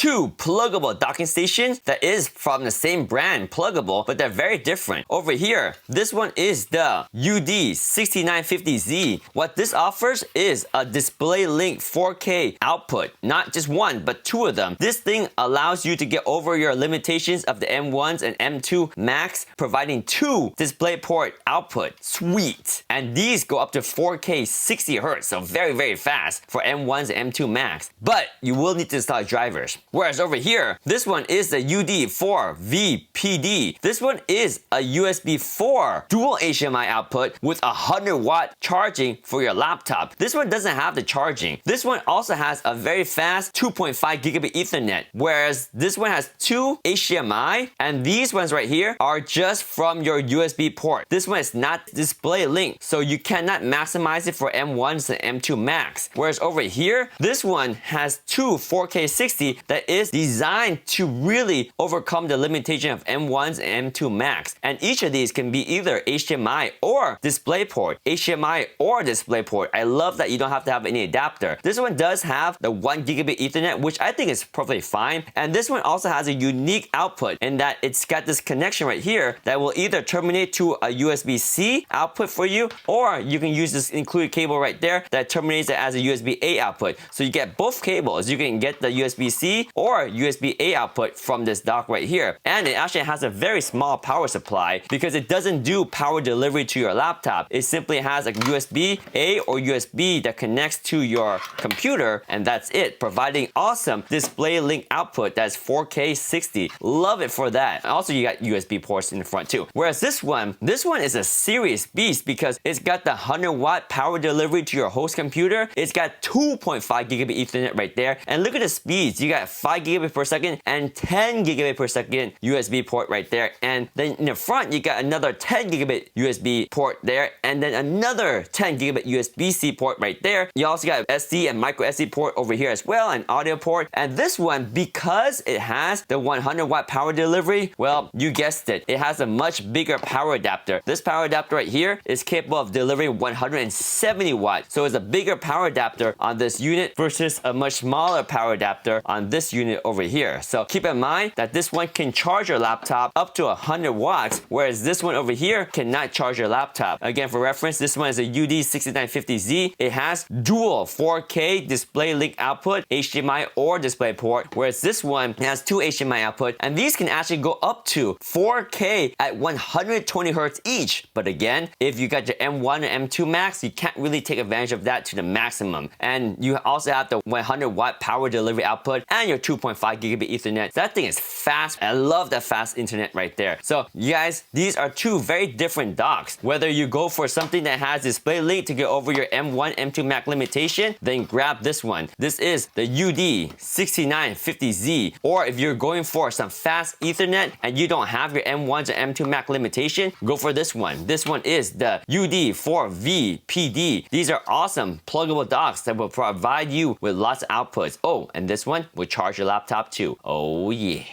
two pluggable docking stations that is from the same brand, Plugable, but they're very different. Over here, this one is the UD-6950Z. What this offers is a display link 4K output. Not just one, but two of them. This thing allows you to get over your limitations of the M1s and M2 Max, providing two DisplayPort output. Sweet. And these go up to 4K 60 Hz, so very, very fast for M1s and M2 Max. But you will need to install drivers. Whereas over here, this one is the UD-4VPD. This one is a USB 4 dual HDMI output with 100-watt charging for your laptop. This one doesn't have the charging. This one also has a very fast 2.5 gigabit Ethernet, whereas this one has two HDMI, and these ones right here are just from your USB port. This one is not display link, so you cannot maximize it for M1s and M2 Max. Whereas over here, this one has two 4K 60 that is designed to really overcome the limitation of M1s and M2 Max. And each of these can be either HDMI or DisplayPort. HDMI or DisplayPort. I love that you don't have to have any adapter. This one does have the 1 gigabit Ethernet, which I think is perfectly fine. And this one also has a unique output in that it's got this connection right here that will either terminate to a USB-C output for you, or you can use this included cable right there that terminates it as a USB-A output. So you get both cables. You can get the USB-C or USB-A output from this dock right here. And it actually has a very small power supply because it doesn't do power delivery to your laptop. It simply has a USB-A or USB that connects to your computer, and that's it, providing awesome display link output that's 4K 60. Love it for that. Also, you got USB ports in the front too. Whereas this one is a serious beast because it's got the 100-watt power delivery to your host computer. It's got 2.5 gigabit Ethernet right there. And look at the speeds. You got 5 gigabit per second and 10 gigabit per second USB port right there. And then in the front, you got another 10 gigabit USB port there, and then another 10 gigabit USB-C port right there. You also got SD and micro SD port over here as well, and audio port. And this one, because it has the 100-watt power delivery, well, you guessed it, it has a much bigger power adapter. This power adapter right here is capable of delivering 170 watts. So it's a bigger power adapter on this unit versus a much smaller power adapter on this unit over here. So keep in mind that this one can charge your laptop up to 100 watts, whereas this one over here cannot charge your laptop. Again, for reference, this one is a UD-6950Z. It has dual 4K display link output, HDMI or DisplayPort, whereas this one has two HDMI output, and these can actually go up to 4K at 120 Hz each. But again, if you got your M1 and M2 Max, you can't really take advantage of that to the maximum. And you also have the 100-watt power delivery output and your 2.5 gigabit Ethernet. That thing is fast. I love that fast internet right there. So you guys, these are two very different docks. Whether you go for something that has display link to get over your M1, M2 Max limitation, then grab this one. This is the UD-6950Z. Or if you're going for some fast Ethernet and you don't have your M1s or M2 Max limitation, go for this one. This one is the UD-4VPD. These are awesome pluggable docks that will provide you with lots of outputs. Oh, and this one will charge your laptop too. Oh yeah.